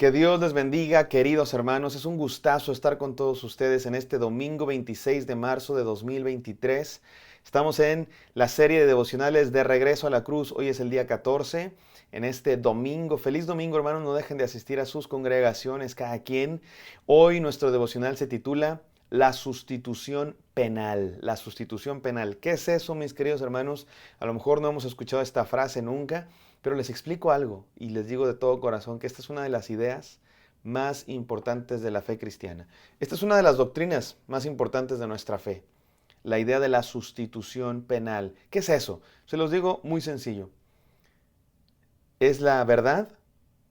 Que Dios les bendiga, queridos hermanos. Es un gustazo estar con todos ustedes en este domingo 26 de marzo de 2023. Estamos en la serie de devocionales de Regreso a la Cruz. Hoy es el día 14. En este domingo, feliz domingo, hermanos. No dejen de asistir a sus congregaciones, cada quien. Hoy nuestro devocional se titula La sustitución penal. La sustitución penal. ¿Qué es eso, mis queridos hermanos? A lo mejor no hemos escuchado esta frase nunca. Pero les explico algo y les digo de todo corazón que esta es una de las ideas más importantes de la fe cristiana. Esta es una de las doctrinas más importantes de nuestra fe, la idea de la sustitución penal. ¿Qué es eso? Se los digo muy sencillo. Es la verdad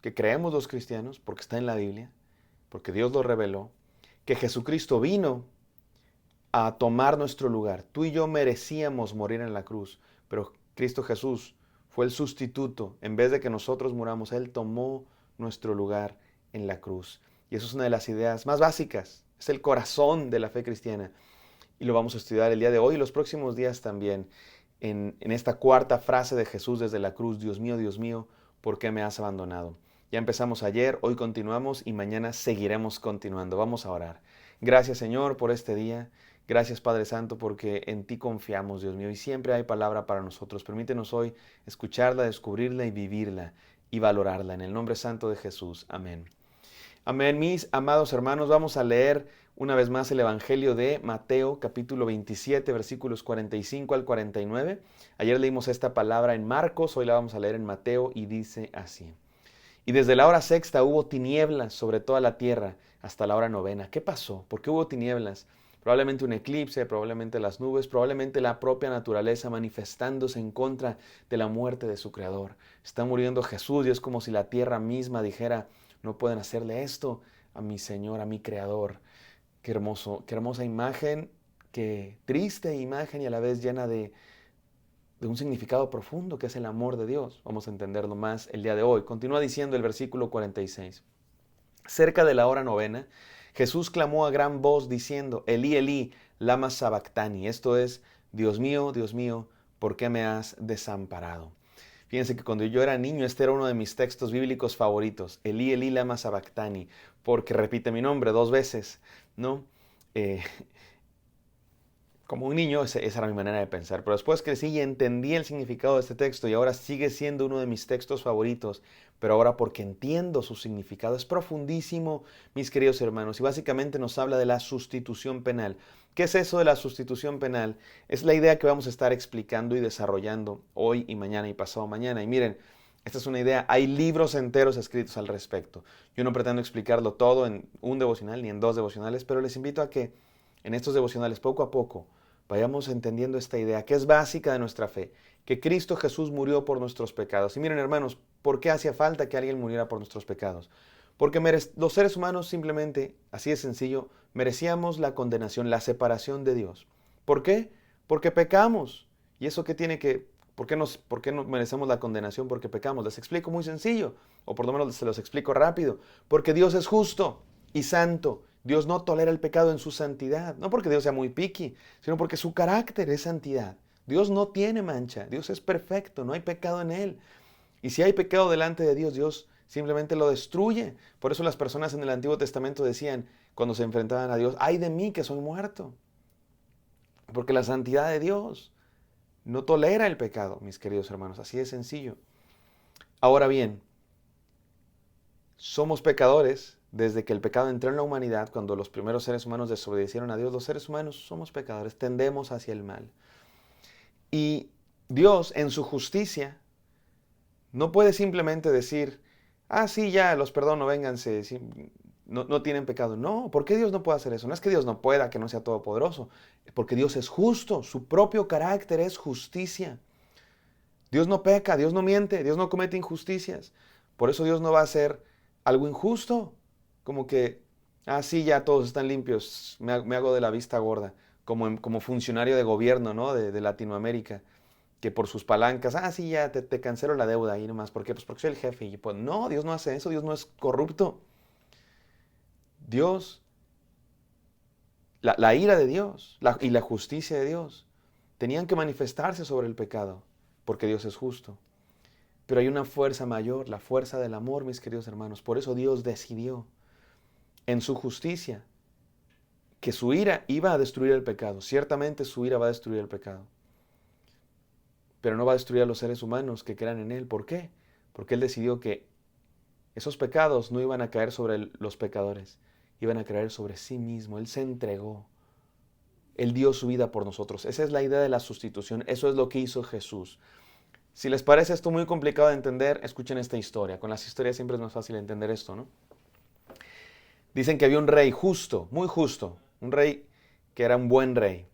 que creemos los cristianos, porque está en la Biblia, porque Dios lo reveló, que Jesucristo vino a tomar nuestro lugar. Tú y yo merecíamos morir en la cruz, pero Cristo Jesús fue el sustituto. En vez de que nosotros muramos, Él tomó nuestro lugar en la cruz. Y eso es una de las ideas más básicas. Es el corazón de la fe cristiana. Y lo vamos a estudiar el día de hoy y los próximos días también. En esta cuarta frase de Jesús desde la cruz: Dios mío, ¿por qué me has abandonado? Ya empezamos ayer, hoy continuamos y mañana seguiremos continuando. Vamos a orar. Gracias, Señor, por este día. Gracias, Padre Santo, porque en ti confiamos, Dios mío, y siempre hay palabra para nosotros. Permítenos hoy escucharla, descubrirla y vivirla y valorarla. En el nombre santo de Jesús. Amén. Amén, mis amados hermanos. Vamos a leer una vez más el Evangelio de Mateo, capítulo 27, versículos 45 al 49. Ayer leímos esta palabra en Marcos, hoy la vamos a leer en Mateo y dice así. Y desde la hora sexta hubo tinieblas sobre toda la tierra hasta la hora novena. ¿Qué pasó? ¿Por qué hubo tinieblas? Probablemente un eclipse, probablemente las nubes, probablemente la propia naturaleza manifestándose en contra de la muerte de su Creador. Está muriendo Jesús y es como si la tierra misma dijera: no pueden hacerle esto a mi Señor, a mi Creador. Qué hermoso, qué hermosa imagen, qué triste imagen y a la vez llena de un significado profundo que es el amor de Dios. Vamos a entenderlo más el día de hoy. Continúa diciendo el versículo 46. Cerca de la hora novena, Jesús clamó a gran voz diciendo: Elí, Elí, lama sabactani. Esto es: Dios mío, ¿por qué me has desamparado? Fíjense que cuando yo era niño, este era uno de mis textos bíblicos favoritos. Elí, Elí, lama sabactani. Porque repite mi nombre dos veces, ¿no? Eh, Como un niño, esa era mi manera de pensar. Pero después crecí y entendí el significado de este texto y ahora sigue siendo uno de mis textos favoritos. Pero ahora porque entiendo su significado, es profundísimo, mis queridos hermanos. Y básicamente nos habla de la sustitución penal. ¿Qué es eso de la sustitución penal? Es la idea que vamos a estar explicando y desarrollando hoy y mañana y pasado mañana. Y miren, esta es una idea, hay libros enteros escritos al respecto. Yo no pretendo explicarlo todo en un devocional ni en dos devocionales, pero les invito a que en estos devocionales poco a poco vayamos entendiendo esta idea que es básica de nuestra fe, que Cristo Jesús murió por nuestros pecados. Y miren, hermanos, ¿por qué hacía falta que alguien muriera por nuestros pecados? Porque los seres humanos simplemente, así de sencillo, merecíamos la condenación, la separación de Dios. ¿Por qué? Porque pecamos. ¿Y eso qué tiene que, por qué no merecemos la condenación? Porque pecamos. Les explico muy sencillo, o por lo menos se los explico rápido. Porque Dios es justo y santo. Dios no tolera el pecado en su santidad, no porque Dios sea muy picky, sino porque su carácter es santidad. Dios no tiene mancha, Dios es perfecto, no hay pecado en Él. Y si hay pecado delante de Dios, Dios simplemente lo destruye. Por eso las personas en el Antiguo Testamento decían, cuando se enfrentaban a Dios: ay de mí que soy muerto. Porque la santidad de Dios no tolera el pecado, mis queridos hermanos, así de sencillo. Ahora bien, somos pecadores desde que el pecado entró en la humanidad. Cuando los primeros seres humanos desobedecieron a Dios, los seres humanos somos pecadores, tendemos hacia el mal. Y Dios, en su justicia, no puede simplemente decir: ah, sí, ya, los perdono, vénganse, sí, no tienen pecado. No, ¿por qué Dios no puede hacer eso? No es que Dios no pueda, que no sea todopoderoso, porque Dios es justo, su propio carácter es justicia. Dios no peca, Dios no miente, Dios no comete injusticias. Por eso Dios no va a hacer algo injusto, como que: ah, sí, ya todos están limpios, me hago de la vista gorda, como funcionario de gobierno, ¿no? de Latinoamérica, que por sus palancas: ah, sí, ya te cancelo la deuda ahí nomás. ¿Por qué? Pues porque soy el jefe. Y pues no, Dios no hace eso, Dios no es corrupto. Dios, la ira de Dios y la justicia de Dios tenían que manifestarse sobre el pecado, porque Dios es justo. Pero hay una fuerza mayor, la fuerza del amor, mis queridos hermanos. Por eso Dios decidió en su justicia que su ira iba a destruir el pecado. Ciertamente su ira va a destruir el pecado. Pero no va a destruir a los seres humanos que crean en Él. ¿Por qué? Porque Él decidió que esos pecados no iban a caer sobre los pecadores, iban a caer sobre sí mismo. Él se entregó. Él dio su vida por nosotros. Esa es la idea de la sustitución. Eso es lo que hizo Jesús. Si les parece esto muy complicado de entender, escuchen esta historia. Con las historias siempre es más fácil entender esto, ¿no? Dicen que había un rey justo, muy justo, un rey que era un buen rey.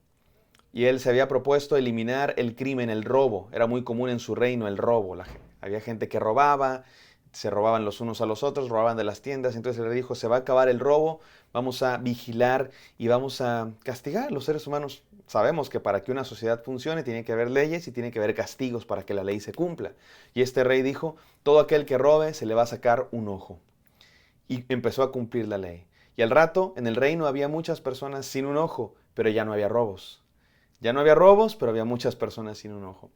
Y él se había propuesto eliminar el crimen, el robo. Era muy común en su reino el robo. Había gente que robaba, se robaban los unos a los otros, robaban de las tiendas. Entonces él dijo, se va a acabar el robo, vamos a vigilar y vamos a castigar. Los seres humanos sabemos que para que una sociedad funcione tiene que haber leyes y tiene que haber castigos para que la ley se cumpla. Y este rey dijo, todo aquel que robe se le va a sacar un ojo. Y empezó a cumplir la ley. Y al rato en el reino había muchas personas sin un ojo, pero ya no había robos. Ya no había robos, pero había muchas personas sin un ojo.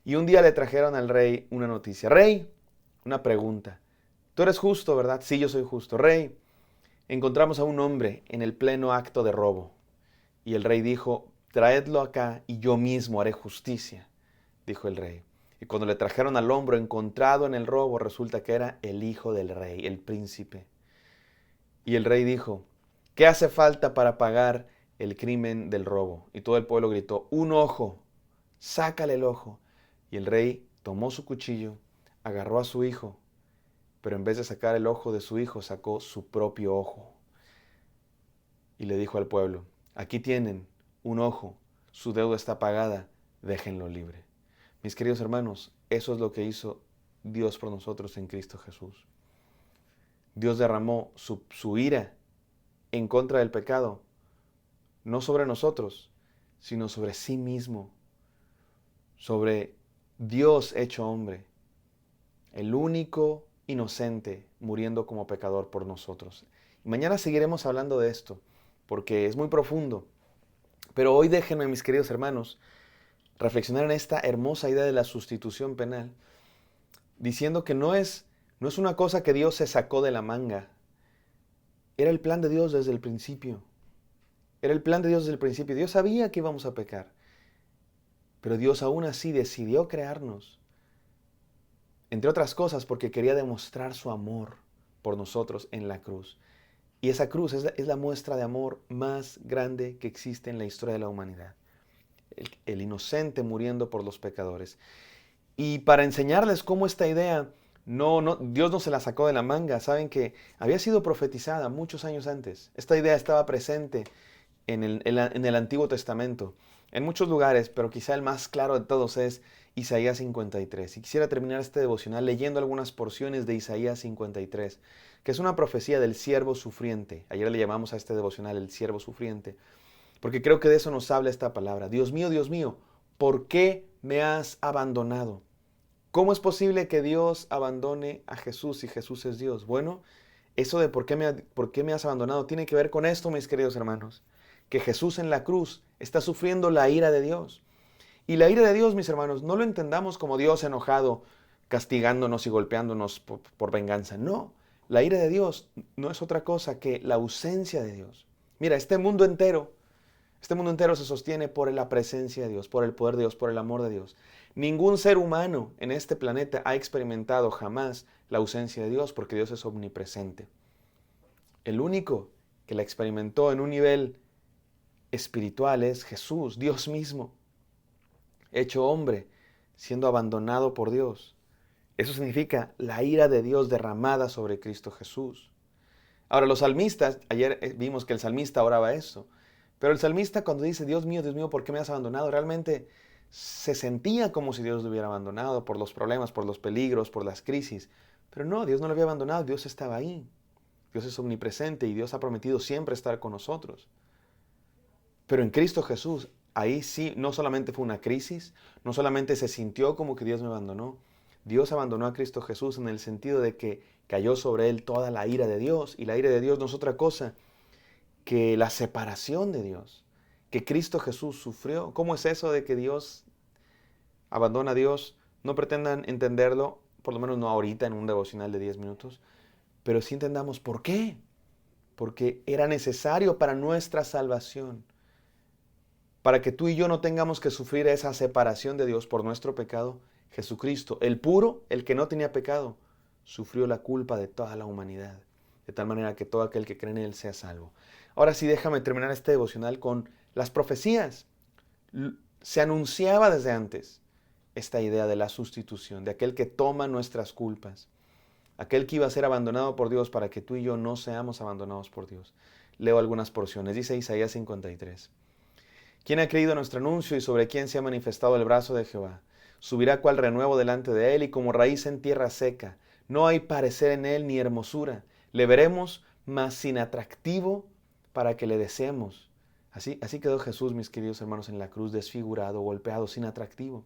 Y un día le trajeron al rey una noticia. Rey, una pregunta. Tú eres justo, ¿verdad? Sí, yo soy justo. Rey, encontramos a un hombre en el pleno acto de robo. Y el rey dijo, traedlo acá y yo mismo haré justicia, dijo el rey. Y cuando le trajeron al hombre encontrado en el robo, resulta que era el hijo del rey, el príncipe. Y el rey dijo, ¿qué hace falta para pagar el crimen del robo? Y todo el pueblo gritó, un ojo, sácale el ojo. Y el rey tomó su cuchillo, agarró a su hijo, pero en vez de sacar el ojo de su hijo, sacó su propio ojo. Y le dijo al pueblo, aquí tienen un ojo, su deuda está pagada, déjenlo libre. Mis queridos hermanos, eso es lo que hizo Dios por nosotros en Cristo Jesús. Dios derramó su ira en contra del pecado, no sobre nosotros, sino sobre sí mismo, sobre Dios hecho hombre, el único inocente muriendo como pecador por nosotros. Y mañana seguiremos hablando de esto, porque es muy profundo. Pero hoy déjenme, mis queridos hermanos, reflexionar en esta hermosa idea de la sustitución penal, diciendo que no es una cosa que Dios se sacó de la manga. Era el plan de Dios desde el principio. Era el plan de Dios desde el principio. Dios sabía que íbamos a pecar. Pero Dios aún así decidió crearnos. Entre otras cosas porque quería demostrar su amor por nosotros en la cruz. Y esa cruz es la muestra de amor más grande que existe en la historia de la humanidad. El inocente muriendo por los pecadores. Y para enseñarles cómo esta idea, Dios no se la sacó de la manga. Saben que había sido profetizada muchos años antes. Esta idea estaba presente en el Antiguo Testamento, en muchos lugares, pero quizá el más claro de todos es Isaías 53. Y quisiera terminar este devocional leyendo algunas porciones de Isaías 53, que es una profecía del siervo sufriente. Ayer le llamamos a este devocional el siervo sufriente, porque creo que de eso nos habla esta palabra. Dios mío, ¿por qué me has abandonado? ¿Cómo es posible que Dios abandone a Jesús si Jesús es Dios? Bueno, eso de por qué me has abandonado tiene que ver con esto, mis queridos hermanos, que Jesús en la cruz está sufriendo la ira de Dios. Y la ira de Dios, mis hermanos, no lo entendamos como Dios enojado, castigándonos y golpeándonos por venganza. No, la ira de Dios no es otra cosa que la ausencia de Dios. Mira, este mundo entero se sostiene por la presencia de Dios, por el poder de Dios, por el amor de Dios. Ningún ser humano en este planeta ha experimentado jamás la ausencia de Dios porque Dios es omnipresente. El único que la experimentó en un nivel espiritual es Jesús, Dios mismo, hecho hombre, siendo abandonado por Dios. Eso significa la ira de Dios derramada sobre Cristo Jesús. Ahora, los salmistas, ayer vimos que el salmista oraba eso, pero el salmista cuando dice, Dios mío, ¿por qué me has abandonado? Realmente se sentía como si Dios lo hubiera abandonado por los problemas, por los peligros, por las crisis. Pero no, Dios no lo había abandonado, Dios estaba ahí. Dios es omnipresente y Dios ha prometido siempre estar con nosotros. Pero en Cristo Jesús, ahí sí, no solamente fue una crisis, no solamente se sintió como que Dios me abandonó. Dios abandonó a Cristo Jesús en el sentido de que cayó sobre él toda la ira de Dios. Y la ira de Dios no es otra cosa que la separación de Dios, que Cristo Jesús sufrió. ¿Cómo es eso de que Dios abandona a Dios? No pretendan entenderlo por lo menos no ahorita en un devocional de 10 minutos, pero sí entendamos por qué. Porque era necesario para nuestra salvación, para que tú y yo no tengamos que sufrir esa separación de Dios por nuestro pecado. Jesucristo, el puro, el que no tenía pecado, sufrió la culpa de toda la humanidad, de tal manera que todo aquel que cree en Él sea salvo. Ahora sí, déjame terminar este devocional con las profecías. Se anunciaba desde antes esta idea de la sustitución, de aquel que toma nuestras culpas, aquel que iba a ser abandonado por Dios para que tú y yo no seamos abandonados por Dios. Leo algunas porciones. Dice Isaías 53. ¿Quién ha creído nuestro anuncio y sobre quién se ha manifestado el brazo de Jehová? Subirá cual renuevo delante de él y como raíz en tierra seca. No hay parecer en él ni hermosura. Le veremos, mas sin atractivo para que le deseemos. Así quedó Jesús, mis queridos hermanos, en la cruz, desfigurado, golpeado, sin atractivo.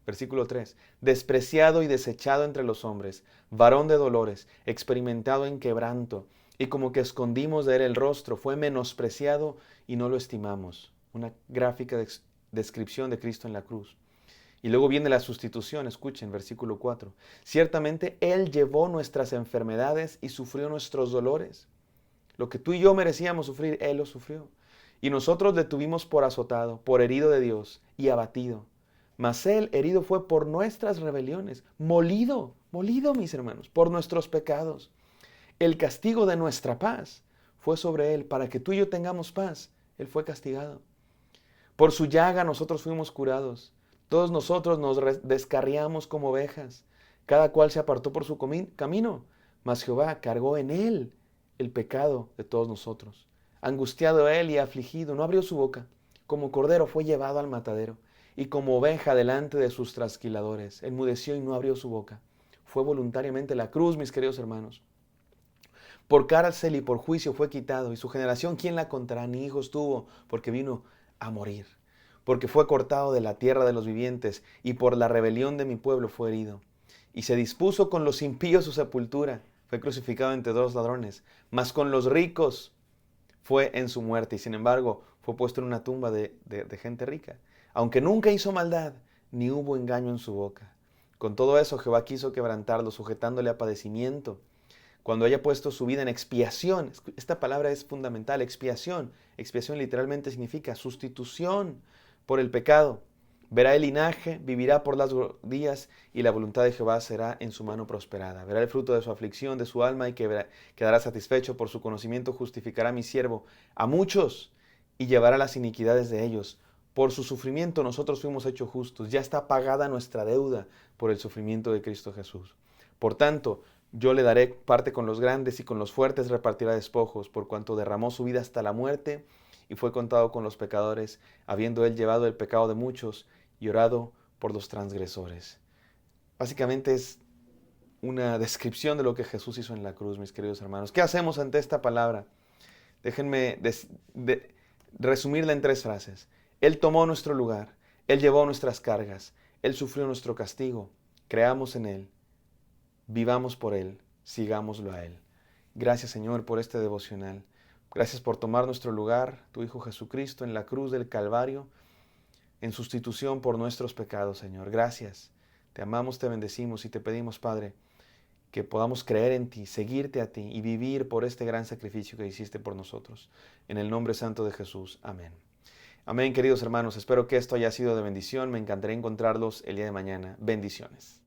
Versículo 3. Despreciado y desechado entre los hombres, varón de dolores, experimentado en quebranto, y como que escondimos de él el rostro, fue menospreciado y no lo estimamos. Una gráfica descripción de Cristo en la cruz. Y luego viene la sustitución, escuchen, versículo 4. Ciertamente Él llevó nuestras enfermedades y sufrió nuestros dolores. Lo que tú y yo merecíamos sufrir, Él lo sufrió. Y nosotros le tuvimos por azotado, por herido de Dios y abatido. Mas Él herido fue por nuestras rebeliones, molido, mis hermanos, por nuestros pecados. El castigo de nuestra paz fue sobre Él, para que tú y yo tengamos paz. Él fue castigado. Por su llaga nosotros fuimos curados. Todos nosotros nos descarriamos como ovejas. Cada cual se apartó por su camino, mas Jehová cargó en Él el pecado de todos nosotros. Angustiado Él y afligido, no abrió su boca. Como cordero fue llevado al matadero, y como oveja delante de sus trasquiladores. Enmudeció y no abrió su boca. Fue voluntariamente la cruz, mis queridos hermanos. Por cárcel y por juicio fue quitado, y su generación, ¿quién la contará? Ni hijos tuvo, porque vino a morir. Porque fue cortado de la tierra de los vivientes, y por la rebelión de mi pueblo fue herido. Y se dispuso con los impíos su sepultura. Fue crucificado entre dos ladrones. Mas con los ricos fue en su muerte, y sin embargo fue puesto en una tumba de gente rica. Aunque nunca hizo maldad, ni hubo engaño en su boca. Con todo eso Jehová quiso quebrantarlo, sujetándole a padecimiento. Cuando haya puesto su vida en expiación, esta palabra es fundamental, expiación. Expiación literalmente significa sustitución por el pecado. Verá el linaje, vivirá por los días, y la voluntad de Jehová será en su mano prosperada. Verá el fruto de su aflicción, de su alma, y quedará satisfecho. Por su conocimiento justificará a mi siervo a muchos, y llevará las iniquidades de ellos. Por su sufrimiento nosotros fuimos hechos justos. Ya está pagada nuestra deuda por el sufrimiento de Cristo Jesús. Por tanto, yo le daré parte con los grandes, y con los fuertes repartirá despojos, por cuanto derramó su vida hasta la muerte y fue contado con los pecadores, habiendo él llevado el pecado de muchos y orado por los transgresores. Básicamente es una descripción de lo que Jesús hizo en la cruz, mis queridos hermanos. ¿Qué hacemos ante esta palabra? Déjenme resumirla en 3 frases. Él tomó nuestro lugar, Él llevó nuestras cargas, Él sufrió nuestro castigo. Creamos en Él, vivamos por Él, sigámoslo a Él. Gracias, Señor, por este devocional. Gracias por tomar nuestro lugar, tu Hijo Jesucristo, en la cruz del Calvario, en sustitución por nuestros pecados, Señor. Gracias. Te amamos, te bendecimos y te pedimos, Padre, que podamos creer en ti, seguirte a ti y vivir por este gran sacrificio que hiciste por nosotros. En el nombre santo de Jesús. Amén. Amén, queridos hermanos. Espero que esto haya sido de bendición. Me encantaría encontrarlos el día de mañana. Bendiciones.